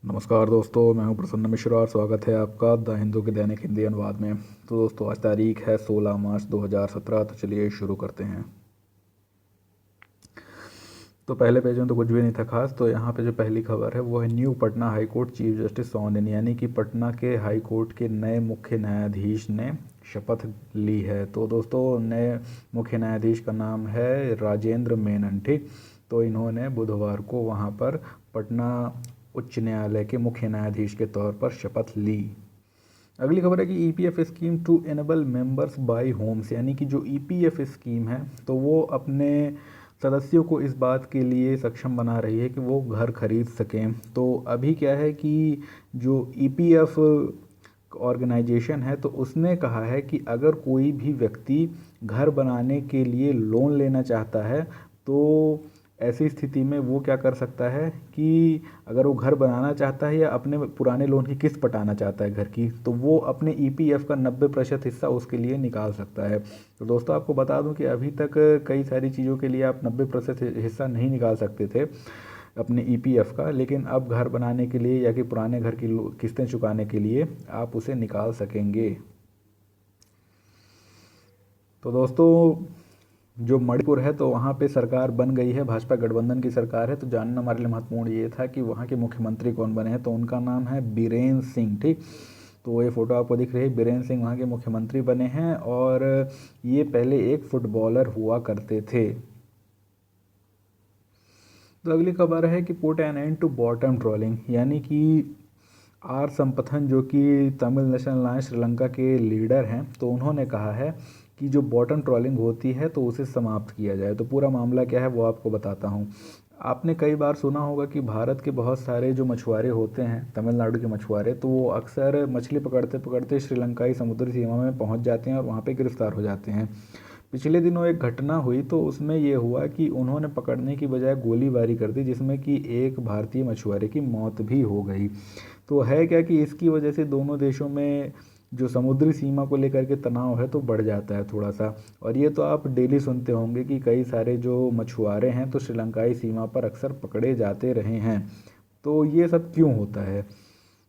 नमस्कार दोस्तों, मैं हूं प्रसन्न मिश्रा और स्वागत है आपका द हिंदू के दैनिक हिंदी अनुवाद में। तो दोस्तों, आज तारीख है 16 मार्च 2017। तो चलिए शुरू करते हैं। तो पहले पेज में तो कुछ भी नहीं था खास। तो यहाँ पे जो पहली खबर है वो है new Patna high court chief justice sworn in, यानी कि पटना के हाई कोर्ट के नए मुख्य न्यायाधीश ने शपथ ली है। तो दोस्तों, नए मुख्य न्यायाधीश का नाम है राजेंद्र मेनन। ठीक, तो इन्होंने बुधवार को वहाँ पर पटना उच्च न्यायालय के मुख्य न्यायाधीश के तौर पर शपथ ली। अगली खबर है कि EPF scheme to enable members buy homes, यानी कि जो ईपीएफ स्कीम है तो वो अपने सदस्यों को इस बात के लिए सक्षम बना रही है कि वो घर खरीद सकें। तो अभी क्या है कि जो ईपीएफ ऑर्गेनाइजेशन है तो उसने कहा है कि अगर कोई भी व्यक्ति घर बनाने के लिए लोन लेना चाहता है तो ऐसी स्थिति में वो क्या कर सकता है कि अगर वो घर बनाना चाहता है या अपने पुराने लोन की किस्त पटाना चाहता है घर की, तो वो अपने ईपीएफ का 90% हिस्सा उसके लिए निकाल सकता है। तो दोस्तों, आपको बता दूं कि अभी तक कई सारी चीज़ों के लिए आप 90% हिस्सा नहीं निकाल सकते थे अपने ईपीएफ का, लेकिन अब घर बनाने के लिए या कि पुराने घर की किस्तें चुकाने के लिए आप उसे निकाल सकेंगे। तो दोस्तों, जो मणिपुर है तो वहाँ पे सरकार बन गई है, भाजपा गठबंधन की सरकार है। तो जानना हमारे लिए महत्वपूर्ण ये था कि वहाँ के मुख्यमंत्री कौन बने हैं। तो उनका नाम है बीरेन्द्र सिंह। ठीक, तो ये फोटो आपको दिख रही है, बीरेन्द्र सिंह वहाँ के मुख्यमंत्री बने हैं और ये पहले एक फुटबॉलर हुआ करते थे। तो अगली खबर है कि put an end to bottom trolling, यानी कि आर संपथन जो कि तमिल नेशनल अलायंस श्रीलंका के लीडर हैं, तो उन्होंने कहा है कि जो बॉटम ट्रॉलिंग होती है तो उसे समाप्त किया जाए। तो पूरा मामला क्या है वो आपको बताता हूँ। आपने कई बार सुना होगा कि भारत के बहुत सारे जो मछुआरे होते हैं, तमिलनाडु के मछुआरे, तो वो अक्सर मछली पकड़ते पकड़ते श्रीलंकाई समुद्री सीमा में पहुंच जाते हैं और वहाँ पे गिरफ्तार हो जाते हैं। पिछले दिनों एक घटना हुई तो उसमें ये हुआ कि उन्होंने पकड़ने की बजाय गोलीबारी कर दी, जिसमें कि एक भारतीय मछुआरे की मौत भी हो गई। तो है क्या कि इसकी वजह से दोनों देशों में जो समुद्री सीमा को लेकर के तनाव है तो बढ़ जाता है थोड़ा सा। और ये तो आप डेली सुनते होंगे कि कई सारे जो मछुआरे हैं तो श्रीलंकाई सीमा पर अक्सर पकड़े जाते रहे हैं। तो ये सब क्यों होता है?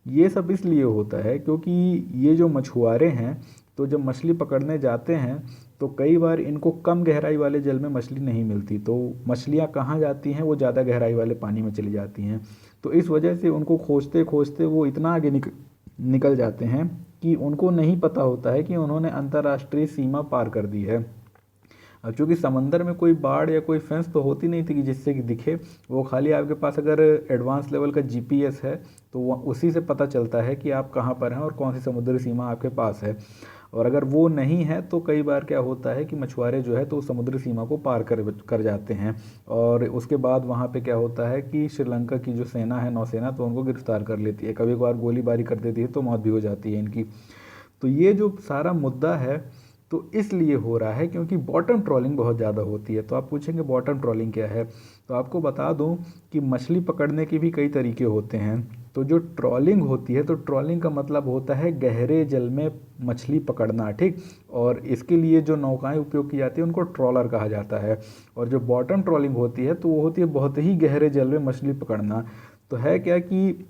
ये सब इसलिए होता है क्योंकि ये जो मछुआरे हैं तो जब मछली पकड़ने जाते हैं तो कई बार इनको कम गहराई वाले जल में मछली नहीं मिलती, तो मछलियाँ कहाँ जाती हैं, वो ज़्यादा गहराई वाले पानी में चली जाती हैं। तो इस वजह से उनको खोजते खोजते वो इतना आगे निकल जाते हैं कि उनको नहीं पता होता है कि उन्होंने अंतर्राष्ट्रीय सीमा पार कर दी है। अब चूंकि समंदर में कोई बाढ़ या कोई फेंस तो होती नहीं थी कि जिससे कि दिखे, वो खाली आपके पास अगर एडवांस लेवल का जीपीएस है तो वो उसी से पता चलता है कि आप कहाँ पर हैं और कौन सी समुद्री सीमा आपके पास है। और अगर वो नहीं है तो कई बार क्या होता है कि मछुआरे जो है तो समुद्री सीमा को पार कर कर जाते हैं और उसके बाद वहाँ पे क्या होता है कि श्रीलंका की जो सेना है, नौसेना, तो उनको गिरफ्तार कर लेती है। कभी कभार गोलीबारी कर देती है तो मौत भी हो जाती है इनकी। तो ये जो सारा मुद्दा है तो इसलिए हो रहा है क्योंकि बॉटम ट्रॉलिंग बहुत ज़्यादा होती है। तो आप पूछेंगे बॉटम ट्रॉलिंग क्या है, तो आपको बता दूं कि मछली पकड़ने के भी कई तरीके होते हैं। तो जो ट्रॉलिंग होती है तो ट्रॉलिंग का मतलब होता है गहरे जल में मछली पकड़ना। ठीक, और इसके लिए जो नौकाएं उपयोग की जाती है उनको ट्रॉलर कहा जाता है। और जो बॉटम ट्रॉलिंग होती है तो वो होती है बहुत ही गहरे जल में मछली पकड़ना। तो है क्या कि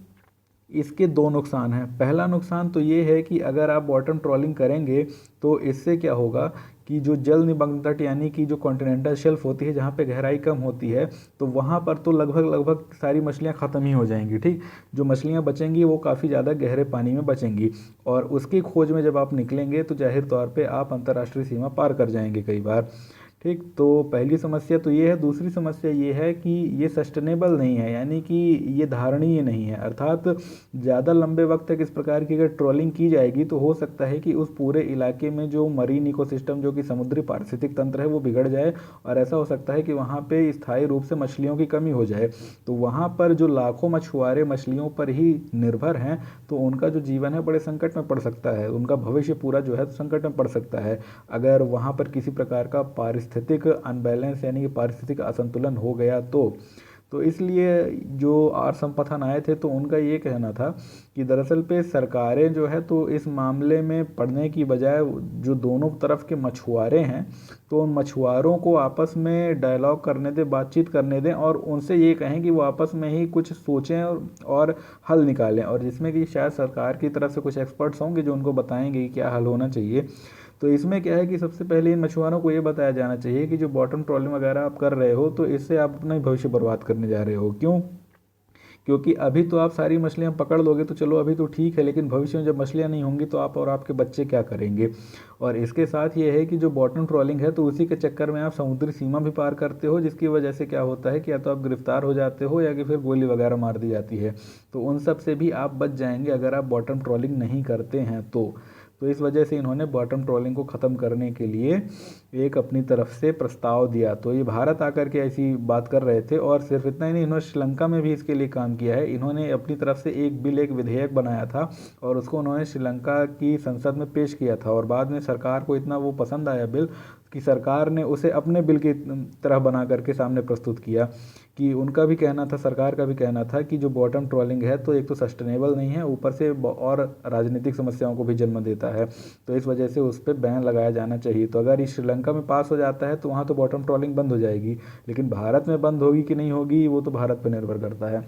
इसके दो नुकसान हैं। पहला नुकसान तो ये है कि अगर आप बॉटम ट्रॉलिंग करेंगे तो इससे क्या होगा कि जो जल निमग्न तट यानी कि जो कॉन्टिनेंटल शेल्फ होती है जहाँ पे गहराई कम होती है तो वहाँ पर तो लगभग लगभग सारी मछलियाँ ख़त्म ही हो जाएंगी। ठीक, जो मछलियाँ बचेंगी वो काफ़ी ज़्यादा गहरे पानी में बचेंगी और उसकी खोज में जब आप निकलेंगे तो जाहिर तौर पे आप अंतर्राष्ट्रीय सीमा पार कर जाएंगे कई बार। ठीक, तो पहली समस्या तो ये है। दूसरी समस्या ये है कि ये सस्टेनेबल नहीं है, यानी कि ये धारणीय नहीं है। अर्थात ज़्यादा लंबे वक्त तक इस प्रकार की अगर ट्रोलिंग की जाएगी तो हो सकता है कि उस पूरे इलाके में जो मरीन इकोसिस्टम जो कि समुद्री पारिस्थितिक तंत्र है वो बिगड़ जाए और ऐसा हो सकता है कि वहाँ पे स्थायी रूप से मछलियों की कमी हो जाए। तो वहाँ पर जो लाखों मछुआरे मछलियों पर ही निर्भर हैं तो उनका जो जीवन है बड़े संकट में पड़ सकता है, उनका भविष्य पूरा जो है संकट में पड़ सकता है अगर वहाँ पर किसी प्रकार का पारिस्थितिक अनबैलेंस यानी कि पारिस्थितिक असंतुलन हो गया तो। तो इसलिए जो आर संपथन आए थे तो उनका ये कहना था कि दरअसल पे सरकारें जो है तो इस मामले में पड़ने की बजाय जो दोनों तरफ के मछुआरे हैं तो उन मछुआरों को आपस में डायलॉग करने दें, बातचीत करने दें और उनसे ये कहें कि वो आपस में ही कुछ सोचें और हल निकालें, और जिसमें कि शायद सरकार की तरफ से कुछ एक्सपर्ट्स होंगे जो उनको बताएंगे कि क्या हल होना चाहिए। तो इसमें क्या है कि सबसे पहले इन मछुआरों को ये बताया जाना चाहिए कि जो बॉटम ट्रॉलिंग वगैरह आप कर रहे हो तो इससे आप अपना भविष्य बर्बाद करने जा रहे हो। क्यों? क्योंकि अभी तो आप सारी मछलियां पकड़ लोगे तो चलो अभी तो ठीक है, लेकिन भविष्य में जब मछलियां नहीं होंगी तो आप और आपके बच्चे क्या करेंगे। और इसके साथ ये है कि जो बॉटम ट्रॉलिंग है तो उसी के चक्कर में आप समुद्री सीमा भी पार करते हो, जिसकी वजह से क्या होता है कि या तो आप गिरफ्तार हो जाते हो या कि फिर गोली वगैरह मार दी जाती है। तो उन सब से भी आप बच जाएंगे अगर आप बॉटम ट्रॉलिंग नहीं करते हैं तो इस वजह से इन्होंने बॉटम ट्रॉलिंग को ख़त्म करने के लिए एक अपनी तरफ से प्रस्ताव दिया। तो ये भारत आकर के ऐसी बात कर रहे थे, और सिर्फ इतना ही नहीं, इन्होंने श्रीलंका में भी इसके लिए काम किया है। इन्होंने अपनी तरफ से एक बिल, एक विधेयक बनाया था और उसको उन्होंने श्रीलंका की संसद में पेश किया था, और बाद में सरकार को इतना वो पसंद आया बिल कि सरकार ने उसे अपने बिल की तरह बना करके सामने प्रस्तुत किया। कि उनका भी कहना था, सरकार का भी कहना था कि जो बॉटम ट्रॉलिंग है तो एक तो सस्टेनेबल नहीं है, ऊपर से और राजनीतिक समस्याओं को भी जन्म देता है, तो इस वजह से उस पर बैन लगाया जाना चाहिए। तो अगर ये श्रीलंका में पास हो जाता है तो वहाँ तो बॉटम ट्रॉलिंग बंद हो जाएगी, लेकिन भारत में बंद होगी कि नहीं होगी वो तो भारत पर निर्भर करता है।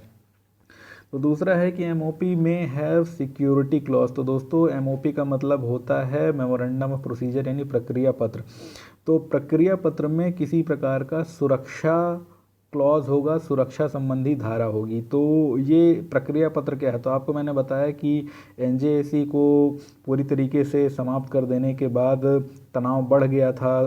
तो दूसरा है कि एमओपी में हैव सिक्योरिटी क्लॉज। तो दोस्तों एमओपी का मतलब होता है मेमोरेंडम ऑफ प्रोसीजर, यानी प्रक्रिया पत्र। तो प्रक्रिया पत्र में किसी प्रकार का सुरक्षा क्लॉज होगा, सुरक्षा संबंधी धारा होगी। तो ये प्रक्रिया पत्र क्या है, तो आपको मैंने बताया कि एनजेएसी को पूरी तरीके से समाप्त कर देने के बाद तनाव बढ़ गया था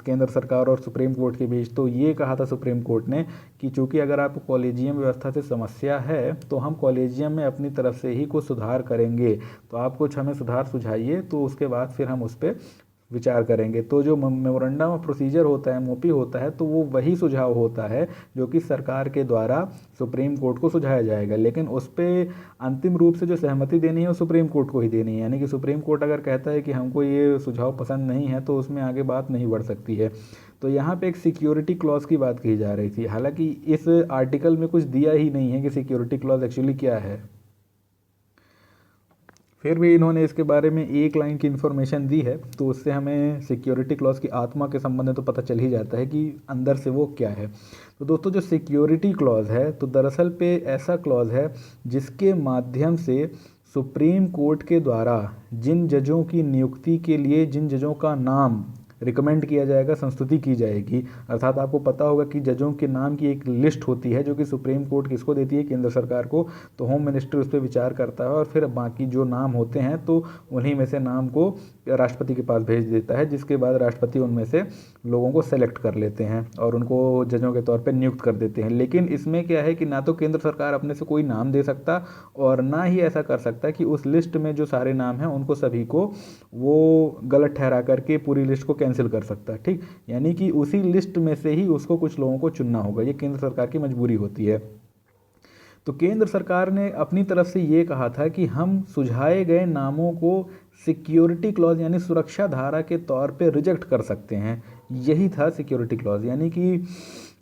केंद्र सरकार और सुप्रीम कोर्ट के बीच। तो ये कहा था सुप्रीम कोर्ट ने कि चूंकि अगर आपको कॉलेजियम व्यवस्था से समस्या है तो हम कॉलेजियम में अपनी तरफ से ही कुछ सुधार करेंगे, तो आप कुछ हमें सुधार सुझाइए, तो उसके बाद फिर हम उस पर विचार करेंगे। तो जो मेमोरेंडम ऑफ प्रोसीजर होता है, एमओपी होता है, तो वो वही सुझाव होता है जो कि सरकार के द्वारा सुप्रीम कोर्ट को सुझाया जाएगा, लेकिन उस पर अंतिम रूप से जो सहमति देनी है वो सुप्रीम कोर्ट को ही देनी है। यानी कि सुप्रीम कोर्ट अगर कहता है कि हमको ये सुझाव पसंद नहीं है तो उसमें आगे बात नहीं बढ़ सकती है। तो यहाँ पे एक सिक्योरिटी क्लॉज की बात कही जा रही थी, हालांकि इस आर्टिकल में कुछ दिया ही नहीं है कि सिक्योरिटी क्लॉज एक्चुअली क्या है। फिर भी इन्होंने इसके बारे में एक लाइन की इन्फॉर्मेशन दी है, तो उससे हमें सिक्योरिटी क्लॉज की आत्मा के संबंध में तो पता चल ही जाता है कि अंदर से वो क्या है। तो दोस्तों जो सिक्योरिटी क्लॉज है तो दरअसल पे ऐसा क्लॉज है जिसके माध्यम से सुप्रीम कोर्ट के द्वारा जिन जजों की नियुक्ति के लिए जिन जजों का नाम रिकमेंड किया जाएगा, संस्तुति की जाएगी, अर्थात आपको पता होगा कि जजों के नाम की एक लिस्ट होती है जो कि सुप्रीम कोर्ट किसको देती है, केंद्र सरकार को। तो होम मिनिस्टर उस पर विचार करता है और फिर बाकी जो नाम होते हैं तो उन्हीं में से नाम को राष्ट्रपति के पास भेज देता है, जिसके बाद राष्ट्रपति उनमें से लोगों को सेलेक्ट कर लेते हैं और उनको जजों के तौर पर नियुक्त कर देते हैं। लेकिन इसमें क्या है कि ना तो केंद्र सरकार अपने से कोई नाम दे सकता और ना ही ऐसा कर सकता कि उस लिस्ट में जो सारे नाम हैं उनको सभी को वो गलत ठहरा करके पूरी लिस्ट को कैंसिल कर सकता है। ठीक, यानी कि उसी लिस्ट में से ही उसको कुछ लोगों को चुनना होगा, ये केंद्र सरकार की मजबूरी होती है। तो केंद्र सरकार ने अपनी तरफ से ये कहा था कि हम सुझाए गए नामों को सिक्योरिटी क्लॉज यानी सुरक्षा धारा के तौर पे रिजेक्ट कर सकते हैं। यही था सिक्योरिटी क्लॉज, यानी कि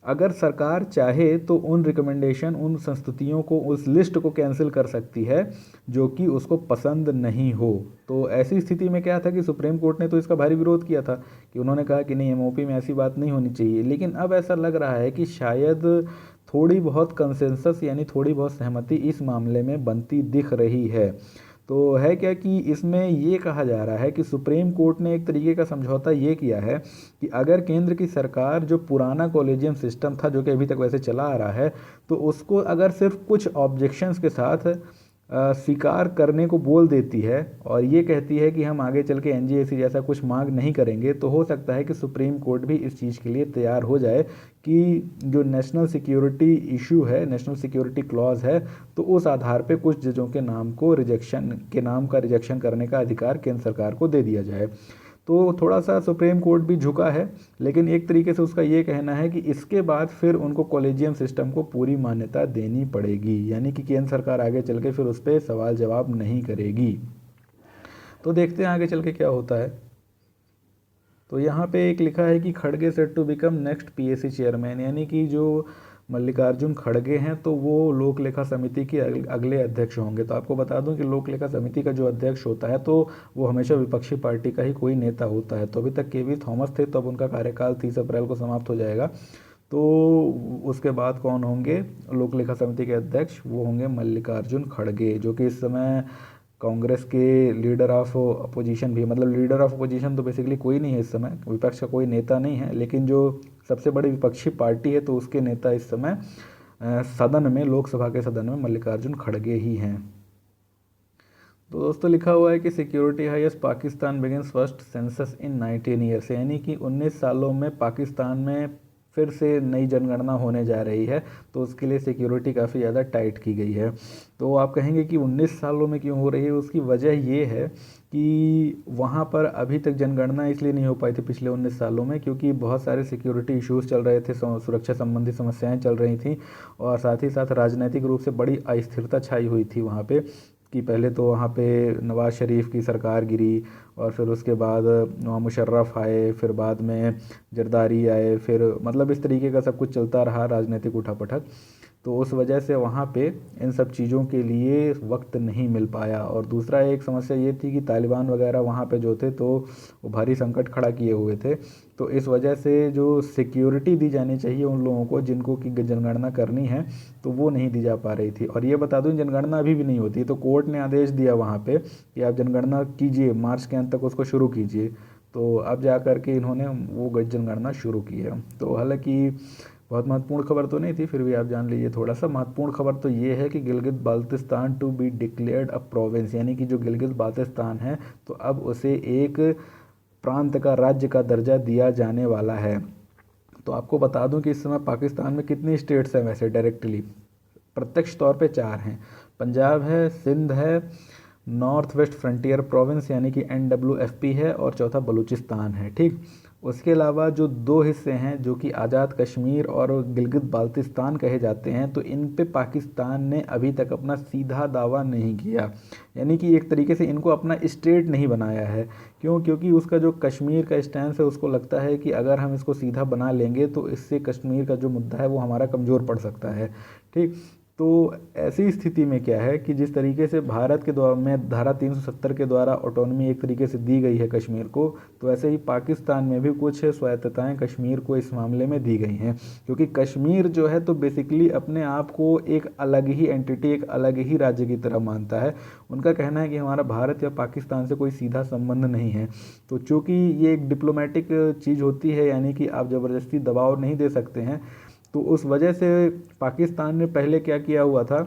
अगर सरकार चाहे तो उन रिकमेंडेशन, उन संस्तुतियों को, उस लिस्ट को कैंसिल कर सकती है जो कि उसको पसंद नहीं हो। तो ऐसी स्थिति में क्या था कि सुप्रीम कोर्ट ने तो इसका भारी विरोध किया था कि उन्होंने कहा कि नहीं, एमओपी में ऐसी बात नहीं होनी चाहिए। लेकिन अब ऐसा लग रहा है कि शायद थोड़ी बहुत कंसेंसस यानी थोड़ी बहुत सहमति इस मामले में बनती दिख रही है। तो है क्या कि इसमें ये कहा जा रहा है कि सुप्रीम कोर्ट ने एक तरीके का समझौता ये किया है कि अगर केंद्र की सरकार जो पुराना कॉलेजियम सिस्टम था जो कि अभी तक वैसे चला आ रहा है, तो उसको अगर सिर्फ कुछ ऑब्जेक्शंस के साथ स्वीकार करने को बोल देती है और ये कहती है कि हम आगे चल के एनजेएसी जैसा कुछ मांग नहीं करेंगे, तो हो सकता है कि सुप्रीम कोर्ट भी इस चीज़ के लिए तैयार हो जाए कि जो नेशनल सिक्योरिटी इशू है, नेशनल सिक्योरिटी क्लॉज है, तो उस आधार पे कुछ जजों के नाम को रिजेक्शन करने का अधिकार केंद्र सरकार को दे दिया जाए। तो थोड़ा सा सुप्रीम कोर्ट भी झुका है, लेकिन एक तरीके से उसका ये कहना है कि इसके बाद फिर उनको कॉलेजियम सिस्टम को पूरी मान्यता देनी पड़ेगी, यानी कि केंद्र सरकार आगे चल के फिर उस पर सवाल जवाब नहीं करेगी। तो देखते हैं आगे चल के क्या होता है। तो यहाँ पे एक लिखा है कि खड़गे set to become next PSC chairman, यानी कि जो मल्लिकार्जुन खड़गे हैं तो वो लोक लेखा समिति के अगले अध्यक्ष होंगे। तो आपको बता दूं कि लोक लेखा समिति का जो अध्यक्ष होता है तो वो हमेशा विपक्षी पार्टी का ही कोई नेता होता है। तो अभी तक केवी थॉमस थे, तो अब उनका कार्यकाल 30 अप्रैल को समाप्त हो जाएगा। तो उसके बाद कौन होंगे लोक लेखा समिति के अध्यक्ष? वो होंगे मल्लिकार्जुन खड़गे, जो कि इस समय कांग्रेस के लीडर ऑफ अपोजिशन भी, मतलब लीडर ऑफ अपोजिशन तो बेसिकली कोई नहीं है इस समय, विपक्ष का कोई नेता नहीं है, लेकिन जो सबसे बड़ी विपक्षी पार्टी है तो उसके नेता इस समय सदन में, लोकसभा के सदन में मल्लिकार्जुन खड़गे ही हैं। तो दोस्तों लिखा हुआ है कि security highest Pakistan begins first census इन 19 ईयर्स, यानी कि 19 सालों में पाकिस्तान में फिर से नई जनगणना होने जा रही है। तो उसके लिए सिक्योरिटी काफ़ी ज़्यादा टाइट की गई है। तो आप कहेंगे कि 19 सालों में क्यों हो रही है? उसकी वजह ये है कि वहाँ पर अभी तक जनगणना इसलिए नहीं हो पाई थी पिछले 19 सालों में, क्योंकि बहुत सारे सिक्योरिटी इश्यूज चल रहे थे, सुरक्षा संबंधी समस्याएं चल रही थी, और साथ ही साथ राजनीतिक रूप से बड़ी अस्थिरता छाई हुई थी वहाँ पे। कि पहले तो वहाँ पे नवाज़ शरीफ की सरकार गिरी, और फिर उसके बाद वहाँ मुशर्रफ आए, फिर बाद में जरदारी आए, फिर मतलब इस तरीके का सब कुछ चलता रहा राजनीतिक उठापटक। तो उस वजह से वहाँ पे इन सब चीज़ों के लिए वक्त नहीं मिल पाया। और दूसरा एक समस्या ये थी कि तालिबान वगैरह वहाँ पे जो थे तो वो भारी संकट खड़ा किए हुए थे। तो इस वजह से जो सिक्योरिटी दी जानी चाहिए उन लोगों को जिनको की जनगणना करनी है, तो वो नहीं दी जा पा रही थी। और ये बता दूं जनगणना अभी भी नहीं होती, तो कोर्ट ने आदेश दिया वहाँ पे कि आप जनगणना कीजिए, मार्च के अंत तक उसको शुरू कीजिए। तो अब जा कर के इन्होंने वो जनगणना शुरू की है। तो हालांकि बहुत महत्वपूर्ण खबर तो नहीं थी, फिर भी आप जान लीजिए थोड़ा सा। महत्वपूर्ण खबर तो ये है कि Gilgit Baltistan to be declared a province, यानी कि जो गिलगित बाल्तिस्तान है तो अब उसे एक प्रांत का, राज्य का दर्जा दिया जाने वाला है। तो आपको बता दूं कि इस समय पाकिस्तान में कितनी स्टेट्स हैं वैसे डायरेक्टली, प्रत्यक्ष तौर पे 4 हैं। पंजाब है, सिंध है, नॉर्थ वेस्ट फ्रंटियर प्रोविंस यानी कि NWFP है, और चौथा बलूचिस्तान है। ठीक, उसके अलावा जो 2 हिस्से हैं जो कि आज़ाद कश्मीर और गिलगित बाल्तिस्तान कहे जाते हैं, तो इन पे पाकिस्तान ने अभी तक अपना सीधा दावा नहीं किया, यानी कि एक तरीके से इनको अपना स्टेट नहीं बनाया है। क्यों? क्योंकि उसका जो कश्मीर का स्टैंस है उसको लगता है कि अगर हम इसको सीधा बना लेंगे तो इससे कश्मीर का जो मुद्दा है वो हमारा कमज़ोर पड़ सकता है। ठीक, तो ऐसी स्थिति में क्या है कि जिस तरीके से भारत के द्वारा में धारा 370 के द्वारा ऑटोनॉमी एक तरीके से दी गई है कश्मीर को, तो ऐसे ही पाकिस्तान में भी कुछ स्वायत्तताएं कश्मीर को इस मामले में दी गई हैं। क्योंकि कश्मीर जो है तो बेसिकली अपने आप को एक अलग ही एंटिटी, एक अलग ही राज्य की तरह मानता है। उनका कहना है कि हमारा भारत या पाकिस्तान से कोई सीधा संबंध नहीं है। तो चूँकि ये एक डिप्लोमेटिक चीज़ होती है, यानी कि आप ज़बरदस्ती दबाव नहीं दे सकते हैं, तो उस वजह से पाकिस्तान ने पहले क्या किया हुआ था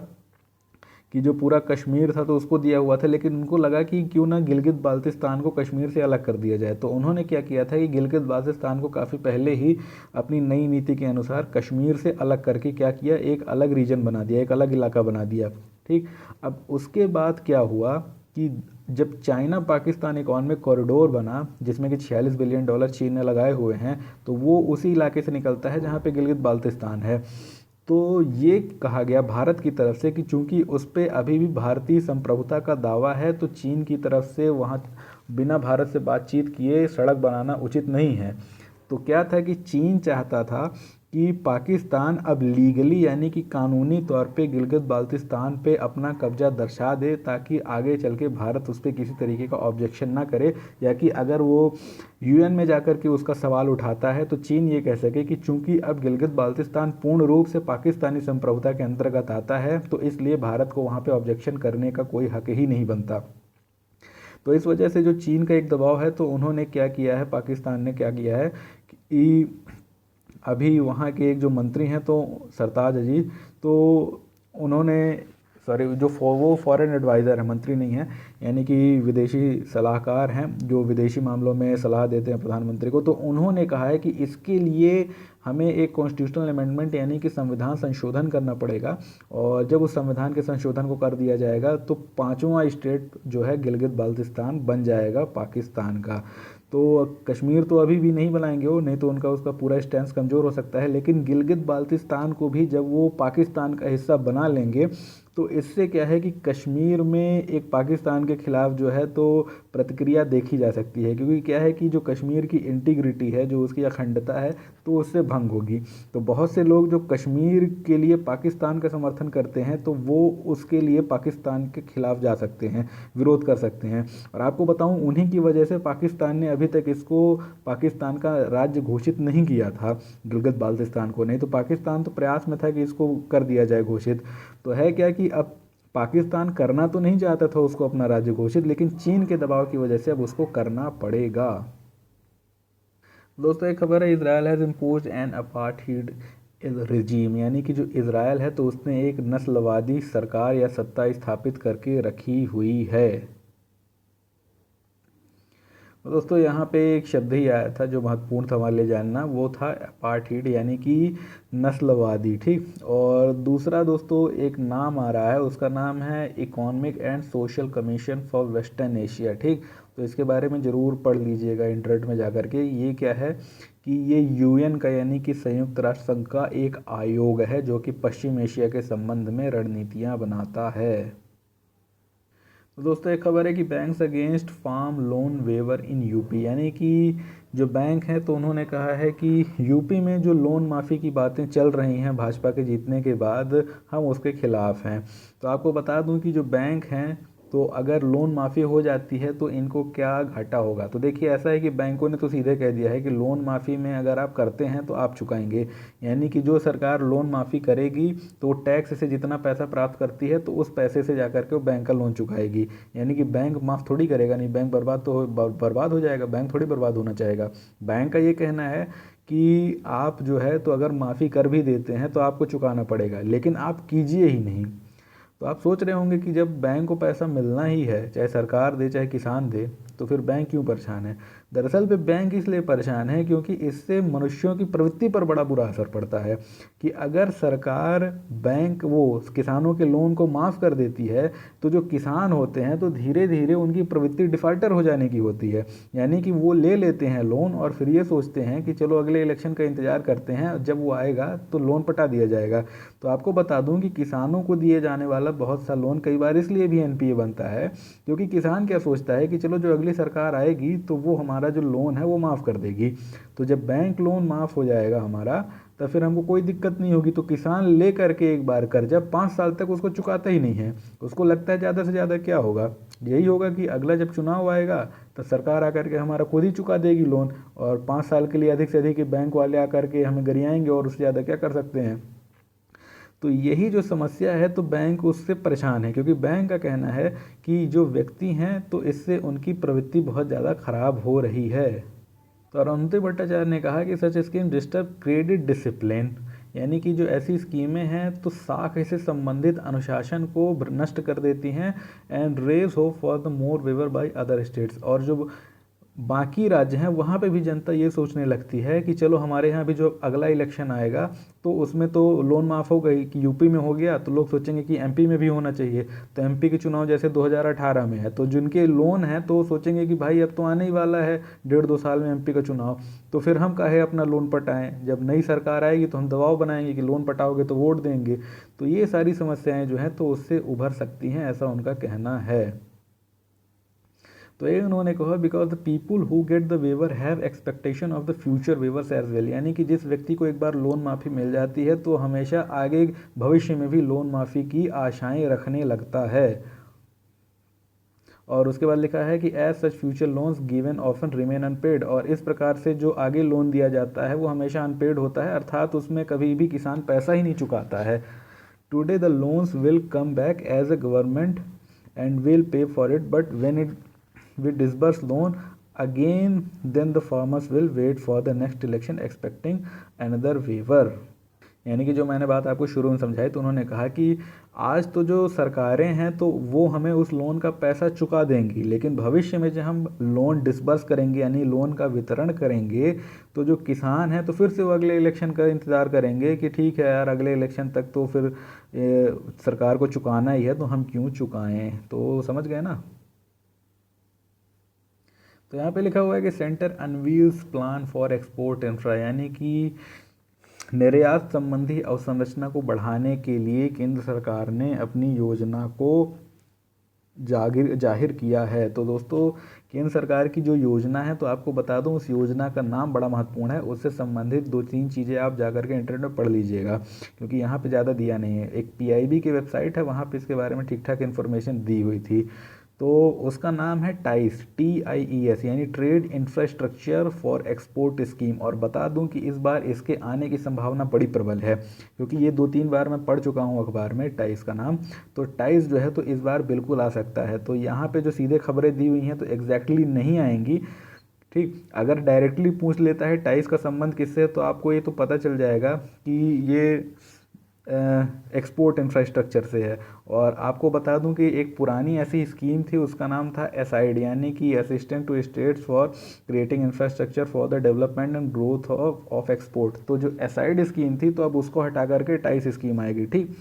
कि जो पूरा कश्मीर था तो उसको दिया हुआ था, लेकिन उनको लगा कि क्यों ना गिलगित बाल्तिस्तान को कश्मीर से अलग कर दिया जाए। तो उन्होंने क्या किया था कि गिलगित बाल्तिस्तान को काफ़ी पहले ही अपनी नई नीति के अनुसार कश्मीर से अलग करके क्या किया, एक अलग रीजन बना दिया, एक अलग इलाका बना दिया। ठीक, अब उसके बाद क्या हुआ कि जब चाइना पाकिस्तान इकोनॉमिक कॉरिडोर बना, जिसमें कि $46 बिलियन चीन ने लगाए हुए हैं, तो वो उसी इलाके से निकलता है जहाँ पे गिलगित बाल्तिस्तान है। तो ये कहा गया भारत की तरफ से कि चूंकि उस पर अभी भी भारतीय संप्रभुता का दावा है, तो चीन की तरफ से वहाँ बिना भारत से बातचीत किए सड़क बनाना उचित नहीं है। तो क्या था कि चीन चाहता था कि पाकिस्तान अब लीगली यानी कि कानूनी तौर पे गिलगित बाल्तिस्तान पे अपना कब्जा दर्शा दे, ताकि आगे चल के भारत उस पर किसी तरीके का ऑब्जेक्शन ना करे, या कि अगर वो UN में जाकर के उसका सवाल उठाता है तो चीन ये कह सके कि चूंकि अब गिलगित बाल्तिस्तान पूर्ण रूप से पाकिस्तानी संप्रभुता के अंतर्गत आता है, तो इसलिए भारत को वहाँ पे ऑब्जेक्शन करने का कोई हक ही नहीं बनता। तो इस वजह से जो चीन का एक दबाव है, तो उन्होंने क्या किया है, पाकिस्तान ने क्या किया है कि अभी वहाँ के एक जो मंत्री हैं तो सरताज अजीज, तो उन्होंने जो वो फॉरेन एडवाइज़र है, मंत्री नहीं है, यानी कि विदेशी सलाहकार हैं जो विदेशी मामलों में सलाह देते हैं प्रधानमंत्री को। तो उन्होंने कहा है कि इसके लिए हमें एक कॉन्स्टिट्यूशनल अमेंडमेंट यानी कि संविधान संशोधन करना पड़ेगा, और जब उस संविधान के संशोधन को कर दिया जाएगा तो 5वां स्टेट जो है गिलगित बाल्तिस्तान बन जाएगा पाकिस्तान का। तो कश्मीर तो अभी भी नहीं बनाएंगे वो, नहीं तो उनका उसका पूरा स्टैंस कमज़ोर हो सकता है, लेकिन गिलगित बाल्तिस्तान को भी जब वो पाकिस्तान का हिस्सा बना लेंगे तो इससे क्या है कि कश्मीर में एक पाकिस्तान के ख़िलाफ़ जो है तो प्रतिक्रिया देखी जा सकती है, क्योंकि क्या है कि जो कश्मीर की इंटीग्रिटी है, जो उसकी अखंडता है, तो उससे भंग होगी। तो बहुत से लोग जो कश्मीर के लिए पाकिस्तान का समर्थन करते हैं तो वो उसके लिए पाकिस्तान के खिलाफ जा सकते हैं, विरोध कर सकते हैं। और आपको बताऊं, उन्हीं की वजह से पाकिस्तान ने अभी तक इसको पाकिस्तान का राज्य घोषित नहीं किया था, गिलगित बाल्टिस्तान को। नहीं तो पाकिस्तान तो प्रयास में था कि इसको कर दिया जाए घोषित। तो है क्या कि अब पाकिस्तान करना तो नहीं चाहता था उसको अपना राज्य घोषित, लेकिन चीन के दबाव की वजह से अब उसको करना पड़ेगा। दोस्तों एक खबर है, Israel has imposed an apartheid regime, यानी कि जो इजराइल है तो उसने एक नस्लवादी सरकार या सत्ता स्थापित करके रखी हुई है। तो दोस्तों यहाँ पे एक शब्द ही आया था जो महत्वपूर्ण था हमारे लिए जानना, वो था अपार्थाइड, यानी कि नस्लवादी। ठीक, और दूसरा दोस्तों एक नाम आ रहा है, उसका नाम है economic and social commission for western Asia. ठीक, तो इसके बारे में ज़रूर पढ़ लीजिएगा इंटरनेट में जा कर के। ये क्या है कि ये यूएन का यानी कि संयुक्त राष्ट्र संघ का एक आयोग है जो कि पश्चिम एशिया के संबंध में रणनीतियाँ बनाता है। तो दोस्तों एक खबर है कि banks against farm loan waiver in UP, यानी कि जो बैंक हैं तो उन्होंने कहा है कि यूपी में जो लोन माफ़ी की बातें चल रही हैं भाजपा के जीतने के बाद, हम उसके खिलाफ़ हैं। तो आपको बता दूं कि जो बैंक हैं तो अगर लोन माफ़ी हो जाती है तो इनको क्या घाटा होगा। तो देखिए ऐसा है कि बैंकों ने तो सीधे कह दिया है कि लोन माफ़ी में अगर आप करते हैं तो आप चुकाएंगे, यानी कि जो सरकार लोन माफ़ी करेगी तो टैक्स से जितना पैसा प्राप्त करती है तो उस पैसे से जाकर के वो बैंक का लोन चुकाएगी। यानी कि बैंक माफ़ थोड़ी करेगा, नहीं, बैंक बर्बाद हो जाएगा, बैंक थोड़ी बर्बाद होना चाहेगा। बैंक का ये कहना है कि आप जो है तो अगर माफ़ी कर भी देते हैं तो आपको चुकाना पड़ेगा, लेकिन आप कीजिए ही नहीं। तो आप सोच रहे होंगे कि जब बैंक को पैसा मिलना ही है, चाहे सरकार दे चाहे किसान दे, तो फिर बैंक क्यों परेशान है। दरअसल पे बैंक इसलिए परेशान है क्योंकि इससे मनुष्यों की प्रवृत्ति पर बड़ा बुरा असर पड़ता है कि अगर सरकार बैंक वो किसानों के लोन को माफ़ कर देती है तो जो किसान होते हैं तो धीरे धीरे उनकी प्रवृत्ति डिफ़ाल्टर हो जाने की होती है। यानी कि वो ले लेते हैं लोन और फिर ये सोचते हैं कि चलो अगले इलेक्शन का इंतज़ार करते हैं, जब वो आएगा तो लोन पटा दिया जाएगा। तो आपको बता दूं कि किसानों को दिए जाने वाला बहुत सा लोन कई बार इसलिए भी एनपीए बनता है क्योंकि किसान क्या सोचता है कि चलो जो अगली सरकार आएगी तो वो हमारा जो लोन है वो माफ़ कर देगी। तो जब बैंक लोन माफ़ हो जाएगा हमारा, तो फिर हमको कोई दिक्कत नहीं होगी। तो किसान ले करके एक बार कर्जा 5 साल तक उसको चुकाता ही नहीं है। उसको लगता है ज़्यादा से ज़्यादा क्या होगा, यही होगा कि अगला जब चुनाव आएगा तो सरकार आकर के हमारा खुद ही चुका देगी लोन, और 5 साल के लिए अधिक से अधिक बैंक वाले आकर के हमें गरियाएंगे, और उससे ज़्यादा क्या कर सकते हैं। तो यही जो समस्या है, तो बैंक उससे परेशान है क्योंकि बैंक का कहना है कि जो व्यक्ति हैं तो इससे उनकी प्रवृत्ति बहुत ज़्यादा खराब हो रही है। तो अरुंधति भट्टाचार्य ने कहा कि सच स्कीम डिस्टर्ब क्रेडिट डिसिप्लिन, यानी कि जो ऐसी स्कीमें हैं तो साख से संबंधित अनुशासन को नष्ट कर देती हैं, and raise hope for the more waiver by other states. और जो बाकी राज्य हैं वहाँ पे भी जनता ये सोचने लगती है कि चलो हमारे यहाँ भी जो अगला इलेक्शन आएगा तो उसमें तो लोन माफ़ हो गई, कि यूपी में हो गया तो लोग सोचेंगे कि एमपी में भी होना चाहिए। तो एमपी के चुनाव जैसे 2018 में है तो जिनके लोन है तो सोचेंगे कि भाई अब तो आने ही वाला है 1.5-2 साल में एमपी का चुनाव, तो फिर हम काहे अपना लोन पटाएं। जब नई सरकार आएगी तो हम दबाव बनाएंगे कि लोन पटाओगे तो वोट देंगे। तो ये सारी समस्याएं जो हैं तो उससे उभर सकती हैं, ऐसा उनका कहना है। तो ये उन्होंने कहा because the people who get the waiver have expectation of the future waivers as well, यानी कि जिस व्यक्ति को एक बार लोन माफ़ी मिल जाती है तो हमेशा आगे भविष्य में भी लोन माफ़ी की आशाएं रखने लगता है। और उसके बाद लिखा है कि as such future loans given often remain unpaid, और इस प्रकार से जो आगे लोन दिया जाता है वो हमेशा अनपेड होता है, अर्थात उसमें कभी भी किसान पैसा ही नहीं चुकाता है। Today the loans will come back as a government and will pay for it, but when it we disburse loan again, then the farmers will wait for the next election expecting another waiver। यानी कि जो मैंने बात आपको शुरू में समझाई, तो उन्होंने कहा कि आज तो जो सरकारें हैं तो वो हमें उस लोन का पैसा चुका देंगी, लेकिन भविष्य में जब हम लोन डिसबर्स करेंगे यानी लोन का वितरण करेंगे तो जो किसान हैं तो फिर से वो अगले इलेक्शन का इंतज़ार करेंगे कि ठीक है यार अगले इलेक्शन तक तो फिर सरकार को चुकाना ही है तो हम क्यों चुकाएं। तो समझ गए ना। तो यहाँ पे लिखा हुआ है कि centre unveils plan for export infra, यानी कि निर्यात संबंधी अवसंरचना को बढ़ाने के लिए केंद्र सरकार ने अपनी योजना को जाहिर किया है। तो दोस्तों, केंद्र सरकार की जो योजना है, तो आपको बता दूं उस योजना का नाम बड़ा महत्वपूर्ण है। उससे संबंधित 2-3 चीज़ें आप जाकर के इंटरनेट में पढ़ लीजिएगा, क्योंकि यहाँ पे ज़्यादा दिया नहीं है। एक पीआईबी की वेबसाइट है, वहाँ पे इसके बारे में ठीक ठाक इन्फॉर्मेशन दी हुई थी। तो उसका नाम है टाइस, TIES, यानी trade infrastructure for export scheme. और बता दूं कि इस बार इसके आने की संभावना बड़ी प्रबल है, क्योंकि ये 2-3 बार मैं पढ़ चुका हूँ अखबार में टाइस का नाम। तो टाइस जो है तो इस बार बिल्कुल आ सकता है। तो यहाँ पे जो सीधे खबरें दी हुई हैं तो एग्जैक्टली नहीं आएंगी। ठीक, अगर डायरेक्टली पूछ लेता है टाइस का संबंध किससे है, तो आपको ये तो पता चल जाएगा कि ये एक्सपोर्ट इंफ्रास्ट्रक्चर से है। और आपको बता दूं कि एक पुरानी ऐसी स्कीम थी, उसका नाम था एसाइड, यानी कि assistant to states for creating infrastructure for the development and growth of export. तो जो एसाइड स्कीम थी, तो अब उसको हटा करके टाइस स्कीम आएगी। ठीक,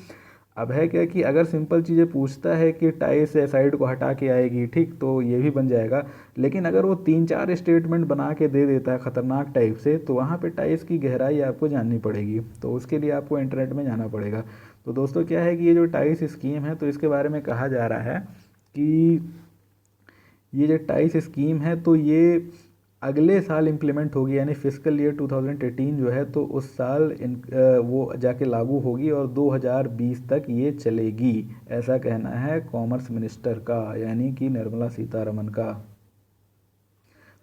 अब है क्या कि अगर सिंपल चीज़ें पूछता है कि टाइस एसाइड को हटा के आएगी, ठीक, तो ये भी बन जाएगा। लेकिन अगर वो 3-4 स्टेटमेंट बना के दे देता है खतरनाक टाइप से, तो वहाँ पे टाइस की गहराई आपको जाननी पड़ेगी। तो उसके लिए आपको इंटरनेट में जाना पड़ेगा। तो दोस्तों, क्या है कि ये जो टाइस स्कीम है, तो इसके बारे में कहा जा रहा है कि ये जो टाइस स्कीम है, तो ये अगले साल इम्प्लीमेंट होगी, यानी फिजिकल ईयर 2018 जो है, तो उस साल वो जाके लागू होगी और 2020 तक ये चलेगी, ऐसा कहना है कॉमर्स मिनिस्टर का, यानी कि निर्मला सीतारमन का।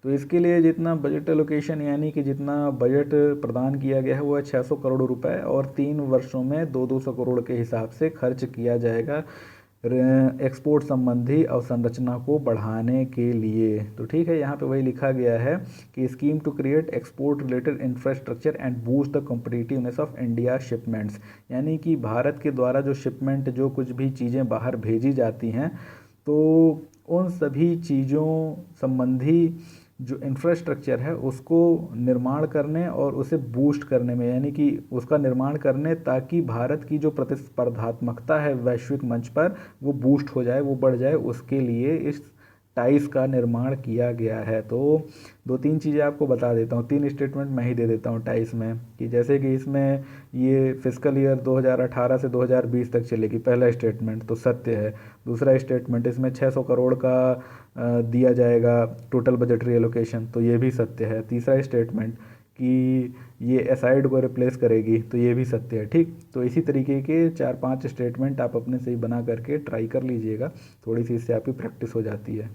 तो इसके लिए जितना बजट एलोकेशन, यानी कि जितना बजट प्रदान किया गया है, वो है 600 करोड़ रुपए, और 3 वर्षों में 200 करोड़ के हिसाब से खर्च किया जाएगा एक्सपोर्ट संबंधी अवसंरचना को बढ़ाने के लिए। तो ठीक है, यहाँ पे वही लिखा गया है कि scheme to create export related infrastructure and boost the competitiveness of India shipments, यानी कि भारत के द्वारा जो शिपमेंट, जो कुछ भी चीज़ें बाहर भेजी जाती हैं, तो उन सभी चीज़ों संबंधी जो इंफ्रास्ट्रक्चर है उसको निर्माण करने और उसे बूस्ट करने में, यानी कि उसका निर्माण करने, ताकि भारत की जो प्रतिस्पर्धात्मकता है वैश्विक मंच पर, वो बूस्ट हो जाए, वो बढ़ जाए, उसके लिए इस टाइस का निर्माण किया गया है। तो 2-3 चीज़ें आपको बता देता हूँ, 3 स्टेटमेंट मैं ही दे देता हूँ टाइस में, कि जैसे कि इसमें ये फिजिकल ईयर 2018 से 2020 तक चलेगी, पहला स्टेटमेंट तो सत्य है। दूसरा स्टेटमेंट, इसमें 600 करोड़ का दिया जाएगा टोटल बजटरी एलोकेशन, तो ये भी सत्य है। तीसरा स्टेटमेंट कि ये एसाइड को रिप्लेस करेगी, तो ये भी सत्य है। ठीक, तो इसी तरीके के 4-5 स्टेटमेंट आप अपने से ही बना करके ट्राई कर लीजिएगा, थोड़ी सी इससे आपकी प्रैक्टिस हो जाती है।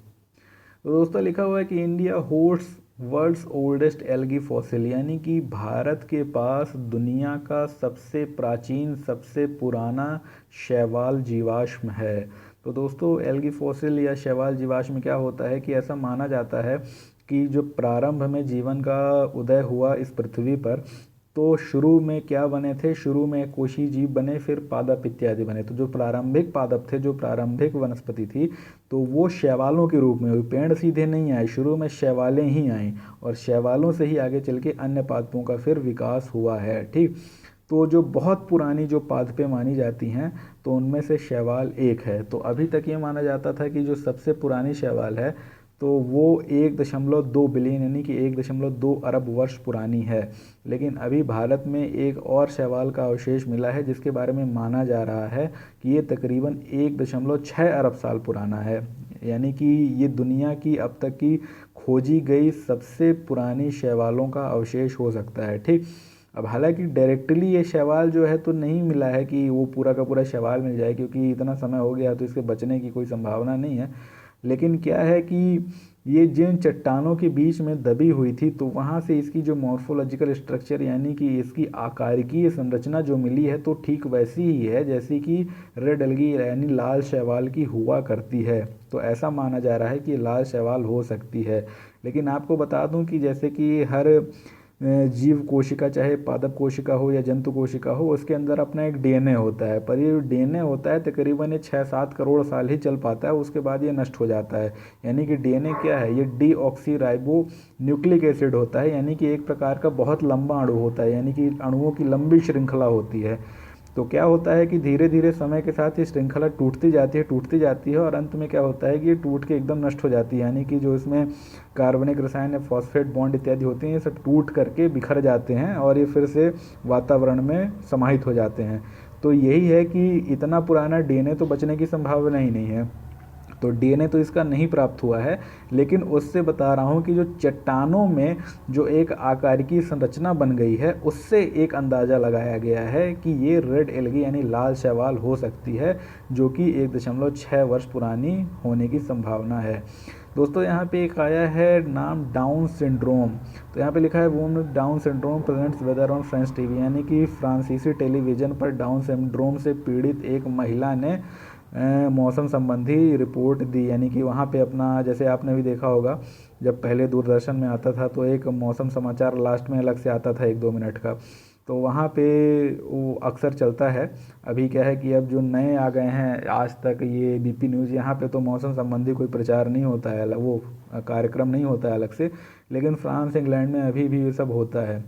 तो दोस्तों, लिखा हुआ है कि India holds world's oldest algae fossil, यानी कि भारत के पास दुनिया का सबसे प्राचीन, सबसे पुराना शैवाल जीवाश्म है। तो दोस्तों, एल्गी फॉसिल या शैवाल जीवाश्म क्या होता है कि ऐसा माना जाता है कि जो प्रारंभ में जीवन का उदय हुआ इस पृथ्वी पर, तो शुरू में क्या बने थे, शुरू में कोशी जीव बने, फिर पादप इत्यादि बने। तो जो प्रारंभिक पादप थे, जो प्रारंभिक वनस्पति थी, तो वो शैवालों के रूप में हुई, पेड़ सीधे नहीं आए, शुरू में शैवालें ही आईं, और शैवालों से ही आगे चल के अन्य पादपों का फिर विकास हुआ है। ठीक, तो जो बहुत पुरानी जो पादपें मानी जाती हैं, तो उनमें से शैवाल एक है। तो अभी तक ये माना जाता था कि जो सबसे पुरानी शैवाल है, तो वो 1.2 बिलियन, यानी कि 1.2 अरब वर्ष पुरानी है। लेकिन अभी भारत में एक और शैवाल का अवशेष मिला है, जिसके बारे में माना जा रहा है कि ये तकरीबन 1.6 अरब साल पुराना है, यानी कि ये दुनिया की अब तक की खोजी गई सबसे पुरानी शैवालों का अवशेष हो सकता है। ठीक, अब हालांकि डायरेक्टली ये शैवाल जो है तो नहीं मिला है कि वो पूरा का पूरा शैवाल मिल जाए, क्योंकि इतना समय हो गया तो इसके बचने की कोई संभावना नहीं है। लेकिन क्या है कि ये जिन चट्टानों के बीच में दबी हुई थी, तो वहाँ से इसकी जो मॉर्फोलॉजिकल स्ट्रक्चर, यानी कि इसकी आकारिकीय संरचना जो मिली है, तो ठीक वैसी ही है जैसी कि रेड एल्गी यानी लाल शैवाल की हुआ करती है। तो ऐसा माना जा रहा है कि लाल शैवाल हो सकती है। लेकिन आपको बता दूं कि जैसे कि हर जीव कोशिका, चाहे पादप कोशिका हो या जंतु कोशिका हो, उसके अंदर अपना एक डीएनए होता है, पर ये जो डीएनए होता है तकरीबन ये 6-7 करोड़ साल ही चल पाता है, उसके बाद ये नष्ट हो जाता है। यानी कि डीएनए क्या है, ये डीऑक्सी न्यूक्लिक एसिड होता है, यानी कि एक प्रकार का बहुत लंबा अणु होता है, यानी कि अणुओं की लंबी श्रृंखला होती है। तो क्या होता है कि धीरे धीरे समय के साथ ये श्रृंखला टूटती जाती है और अंत में क्या होता है कि ये टूट के एकदम नष्ट हो जाती है, यानी कि जो इसमें कार्बनिक रसायन या फॉस्फेट बॉन्ड इत्यादि होते हैं ये सब टूट करके बिखर जाते हैं और ये फिर से वातावरण में समाहित हो जाते हैं। तो यही है कि इतना पुराना डीएनए तो बचने की संभावना ही नहीं है। तो डीएनए तो इसका नहीं प्राप्त हुआ है, लेकिन उससे बता रहा हूँ कि जो चट्टानों में जो एक आकार की संरचना बन गई है उससे एक अंदाज़ा लगाया गया है कि ये रेड एल्गी यानी लाल शैवाल हो सकती है, जो कि 1.6 वर्ष पुरानी होने की संभावना है। दोस्तों यहाँ पे एक आया है नाम डाउन सिंड्रोम। तो यहाँ पे लिखा है woman with Down syndrome presents weather on French TV, यानी कि फ्रांसीसी टेलीविज़न पर डाउन सिंड्रोम से पीड़ित एक महिला ने मौसम संबंधी रिपोर्ट दी। यानी कि वहाँ पे अपना, जैसे आपने भी देखा होगा जब पहले दूरदर्शन में आता था तो एक मौसम समाचार लास्ट में अलग से आता था 1-2 मिनट का, तो वहाँ पे वो अक्सर चलता है। अभी क्या है कि अब जो नए आ गए हैं आज तक, ये बीपी न्यूज़, यहाँ पे तो मौसम संबंधी कोई प्रचार नहीं होता है, वो कार्यक्रम नहीं होता है अलग से, लेकिन फ्रांस इंग्लैंड में अभी भी ये सब होता है।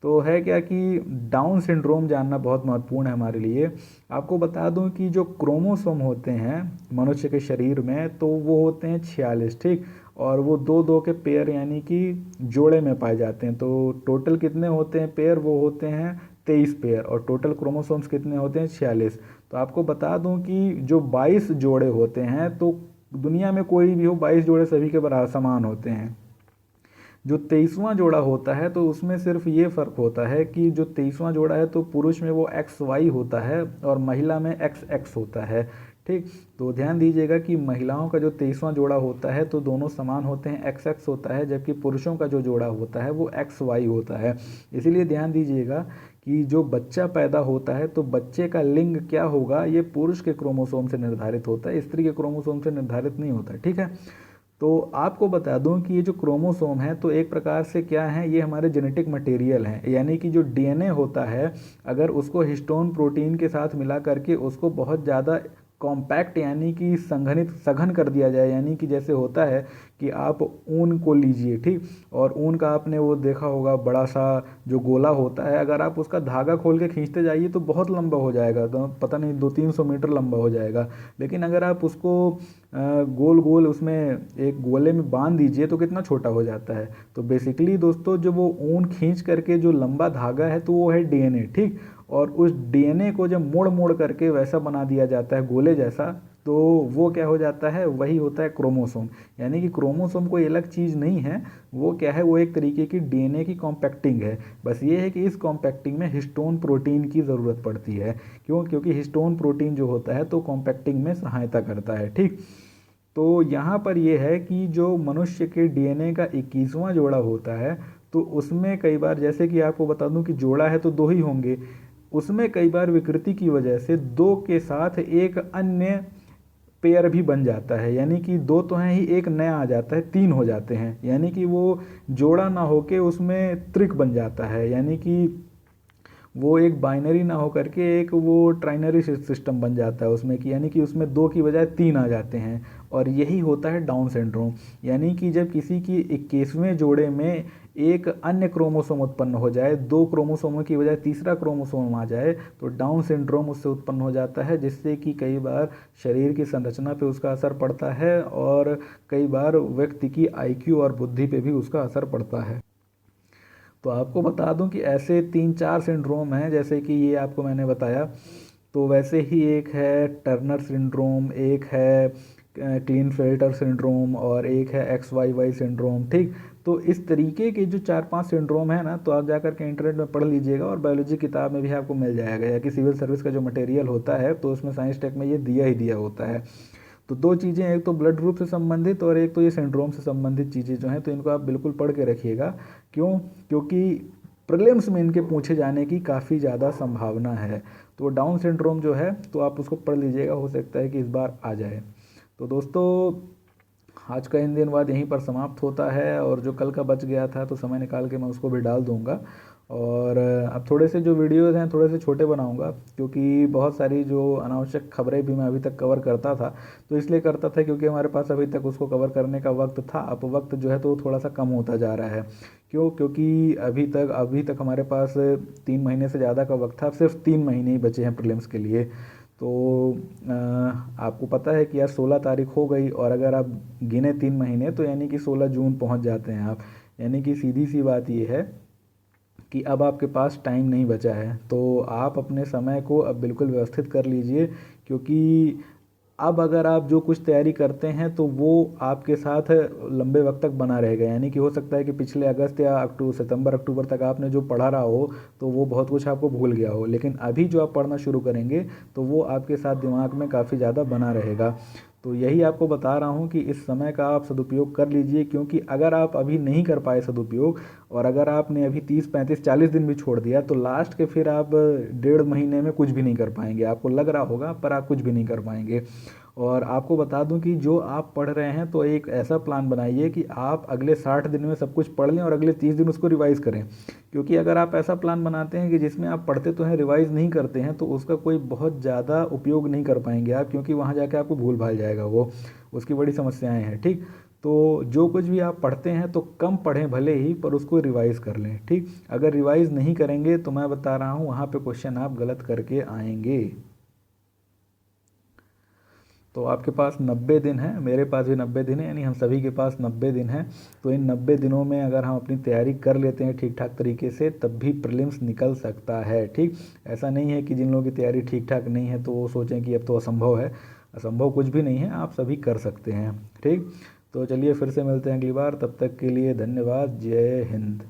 तो है क्या कि डाउन सिंड्रोम जानना बहुत महत्वपूर्ण है हमारे लिए। आपको बता दूं कि जो क्रोमोसोम होते हैं मनुष्य के शरीर में, तो वो होते हैं 46, ठीक, और वो दो दो के पेयर यानी कि जोड़े में पाए जाते हैं। तो टोटल कितने होते हैं पेयर? वो होते हैं 23 पेयर, और टोटल क्रोमोसोम्स कितने होते हैं? 46। तो आपको बता दूं कि जो 22 जोड़े होते हैं, तो दुनिया में कोई भी हो 22 जोड़े सभी के बराबर समान होते हैं। जो 23वां जोड़ा होता है तो उसमें सिर्फ ये फ़र्क होता है कि जो 23वां जोड़ा है तो पुरुष में वो XY होता है और महिला में XX होता है, ठीक। तो ध्यान दीजिएगा कि महिलाओं का जो 23वां जोड़ा होता है तो दोनों समान होते हैं, XX होता है, जबकि पुरुषों का जो जोड़ा होता है वो XY होता है। इसीलिए ध्यान दीजिएगा कि जो बच्चा पैदा होता है तो बच्चे का लिंग क्या होगा ये पुरुष के क्रोमोसोम से निर्धारित होता है, स्त्री के क्रोमोसोम से निर्धारित नहीं होता, ठीक है। तो आपको बता दूं कि ये जो क्रोमोसोम है तो एक प्रकार से क्या है, ये हमारे जेनेटिक मटेरियल हैं, यानी कि जो डीएनए होता है अगर उसको हिस्टोन प्रोटीन के साथ मिला करके उसको बहुत ज़्यादा कॉम्पैक्ट यानी कि सघन कर दिया जाए, यानी कि जैसे होता है कि आप ऊन को लीजिए, ठीक, और ऊन का आपने वो देखा होगा बड़ा सा जो गोला होता है, अगर आप उसका धागा खोल के खींचते जाइए तो बहुत लंबा हो जाएगा, तो पता नहीं 200-300 मीटर लंबा हो जाएगा। लेकिन अगर आप उसको गोल गोल उसमें एक गोले में बांध दीजिए तो कितना छोटा हो जाता है। तो बेसिकली दोस्तों जो वो ऊन खींच करके जो लंबा धागा है तो वो है डीएनए, ठीक, और उस डीएनए को जब मोड़ मोड़ करके वैसा बना दिया जाता है गोले जैसा, तो वो क्या हो जाता है, वही होता है क्रोमोसोम। यानी कि क्रोमोसोम कोई अलग चीज़ नहीं है, वो क्या है, वो एक तरीके की डीएनए की कॉम्पैक्टिंग है। बस ये है कि इस कॉम्पैक्टिंग में हिस्टोन प्रोटीन की ज़रूरत पड़ती है। क्यों? क्योंकि हिस्टोन प्रोटीन जो होता है तो कॉम्पैक्टिंग में सहायता करता है, ठीक। तो यहाँ पर यह है कि जो मनुष्य के डीएनए का 21वां जोड़ा होता है तो उसमें कई बार, जैसे कि आपको बता दूं कि जोड़ा है तो 2 ही होंगे, उसमें कई बार विकृति की वजह से 2 के साथ एक अन्य पेयर भी बन जाता है, यानी कि 2 तो हैं ही, एक नया आ जाता है, 3 हो जाते हैं, यानी कि वो जोड़ा ना होके उसमें त्रिक बन जाता है, यानी कि वो एक बाइनरी ना हो करके एक वो ट्राइनरी सिस्टम बन जाता है उसमें, कि यानी कि उसमें 2 की बजाय 3 आ जाते हैं, और यही होता है डाउन सिंड्रोम। यानी कि जब किसी की 21वें जोड़े में एक अन्य क्रोमोसोम उत्पन्न हो जाए, 2 क्रोमोसोमों की बजाय तीसरा क्रोमोसोम आ जाए, तो डाउन सिंड्रोम उससे उत्पन्न हो जाता है, जिससे कि कई बार शरीर की संरचना पे उसका असर पड़ता है और कई बार व्यक्ति की आईक्यू और बुद्धि पे भी उसका असर पड़ता है। तो आपको बता दूं कि ऐसे 3-4 सिंड्रोम हैं, जैसे कि ये आपको मैंने बताया, तो वैसे ही एक है टर्नर सिंड्रोम, एक है क्लीनफेल्टर सिंड्रोम, और एक है XYY सिंड्रोम, ठीक। तो इस तरीके के जो 4-5 सिंड्रोम है ना, तो आप जाकर के इंटरनेट में पढ़ लीजिएगा और बायोलॉजी किताब में भी आपको मिल जाएगा, या कि सिविल सर्विस का जो मटेरियल होता है तो उसमें साइंस टेक में ये दिया ही दिया होता है। तो 2 चीज़ें, एक तो ब्लड ग्रुप से संबंधित और एक तो ये सिंड्रोम से संबंधित चीज़ें जो हैं, तो इनको आप बिल्कुल पढ़ के रखिएगा। क्यों? क्योंकि प्रीलिम्स में इनके पूछे जाने की काफ़ी ज़्यादा संभावना है। तो डाउन सिंड्रोम जो है तो आप उसको पढ़ लीजिएगा, हो सकता है कि इस बार आ जाए। तो दोस्तों आज का हिंदी अनुवाद यहीं पर समाप्त होता है, और जो कल का बच गया था तो समय निकाल के मैं उसको भी डाल दूंगा। और अब थोड़े से जो वीडियोज़ हैं थोड़े से छोटे बनाऊंगा, क्योंकि बहुत सारी जो अनावश्यक खबरें भी मैं अभी तक कवर करता था, तो इसलिए करता था क्योंकि हमारे पास अभी तक उसको कवर करने का वक्त था। अब वक्त जो है तो थोड़ा सा कम होता जा रहा है। क्यों? क्योंकि अभी तक हमारे पास 3 महीने से ज़्यादा का वक्त था, अब सिर्फ 3 महीने ही बचे हैं प्रीलिम्स के लिए। तो आपको पता है कि यार 16 तारीख हो गई, और अगर आप गिने 3 महीने तो यानी कि 16 जून पहुंच जाते हैं आप। यानी कि सीधी सी बात ये है कि अब आपके पास टाइम नहीं बचा है, तो आप अपने समय को अब बिल्कुल व्यवस्थित कर लीजिए। क्योंकि अब अगर आप जो कुछ तैयारी करते हैं तो वो आपके साथ लंबे वक्त तक बना रहेगा। यानी कि हो सकता है कि पिछले अगस्त या सितंबर अक्टूबर तक आपने जो पढ़ा रहा हो तो वो बहुत कुछ आपको भूल गया हो, लेकिन अभी जो आप पढ़ना शुरू करेंगे तो वो आपके साथ दिमाग में काफ़ी ज़्यादा बना रहेगा। तो यही आपको बता रहा हूँ कि इस समय का आप सदुपयोग कर लीजिए, क्योंकि अगर आप अभी नहीं कर पाए सदुपयोग, और अगर आपने अभी 30 35 40 दिन भी छोड़ दिया, तो लास्ट के फिर आप 1.5 महीने में कुछ भी नहीं कर पाएंगे। आपको लग रहा होगा पर आप कुछ भी नहीं कर पाएंगे। और आपको बता दूं कि जो आप पढ़ रहे हैं तो एक ऐसा प्लान बनाइए कि आप अगले 60 दिन में सब कुछ पढ़ लें और अगले 30 दिन उसको रिवाइज करें। क्योंकि अगर आप ऐसा प्लान बनाते हैं कि जिसमें आप पढ़ते तो हैं रिवाइज नहीं करते हैं, तो उसका कोई बहुत ज़्यादा उपयोग नहीं कर पाएंगे आप, क्योंकि वहाँ जाके आपको भूल भाल जाएगा वो, उसकी बड़ी समस्याएं हैं। ठीक, तो जो कुछ भी आप पढ़ते हैं तो कम पढ़ें भले ही, पर उसको रिवाइज कर लें। ठीक, अगर रिवाइज नहीं करेंगे तो मैं बता रहा हूँ वहाँ पे क्वेश्चन आप गलत करके आएंगे। तो आपके पास 90 दिन है, मेरे पास भी 90 दिन है, यानी हम सभी के पास 90 दिन है। तो इन 90 दिनों में अगर हम अपनी तैयारी कर लेते हैं ठीक ठाक तरीके से, तब भी प्रीलिम्स निकल सकता है। ठीक, ऐसा नहीं है कि जिन लोगों की तैयारी ठीक ठाक नहीं है तो वो सोचें कि अब तो असंभव है। असंभव कुछ भी नहीं है, आप सभी कर सकते हैं। ठीक, तो चलिए फिर से मिलते हैं अगली बार, तब तक के लिए धन्यवाद। जय हिंद।